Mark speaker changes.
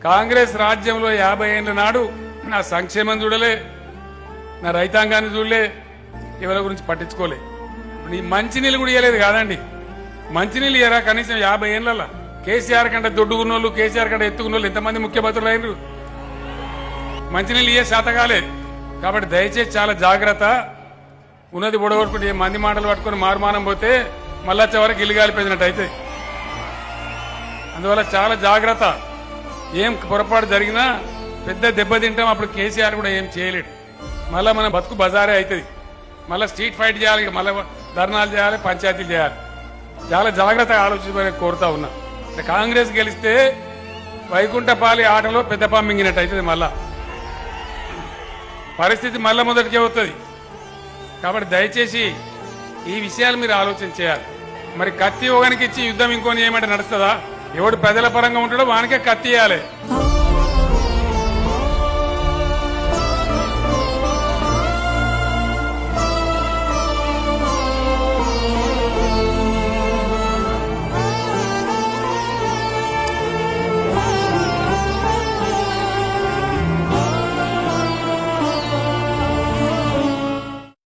Speaker 1: కాంగ్రెస్ రాజ్యంలో 50 ఏళ్ల నాడు నా సంక్షేమం చూడలే, నా రైతాంగాన్ని చూడలే, ఎవరి గురించి పట్టించుకోలే. నీ మంచినీళ్ళు కూడా ఇవ్వలేదు కాదండి. మంచినీళ్ళు ఇయ్యరా కనీసం 50 ఏళ్లలో? కేసీఆర్ కంటే దొడ్డుకున్నోళ్ళు, కేసీఆర్ కంటే ఎత్తుకున్నోళ్ళు ఎంతమంది ముఖ్యమంత్రులు అయినరు? మంచినీళ్ళు ఇయ్యే శాతకాలే. కాబట్టి దయచేసి చాలా జాగ్రత్త. ఉన్నది బొడగొట్టుకుంటే మంది మాటలు పట్టుకుని మారుమానం పోతే మళ్ళా చివరికి ఇల్లు కాలిపోయినట్టు అయితే. అందువల్ల చాలా జాగ్రత్త. ఏం పొరపాటు జరిగినా పెద్ద దెబ్బతింటాం. అప్పుడు కేసీఆర్ కూడా ఏం చేయలేడు. మళ్ళీ మన బతుకు బజారే అవుతుంది. మళ్ళీ స్ట్రీట్ ఫైట్ చేయాలి, మళ్ళీ ధర్నాలు చేయాలి, పంచాయతీలు చేయాలి. చాలా జాగ్రత్తగా ఆలోచించమని కోరుతా ఉన్నా. కాంగ్రెస్ గెలిస్తే వైకుంఠపాలి ఆటలో పెద్ద మింగినట్టు అవుతుంది. మళ్ళా పరిస్థితి మళ్ళా మొదటికే అవుతుంది. కాబట్టి దయచేసి ఈ విషయాలు మీరు ఆలోచన చేయాలి. మరి కత్తి ఒకనికి ఇచ్చి యుద్ధం ఇంకొని ఏమంటే నడుస్తుందా? ఎవడు ప్రజల పరంగా ఉంటాడో వానికే కత్తి ఇవ్వాలి.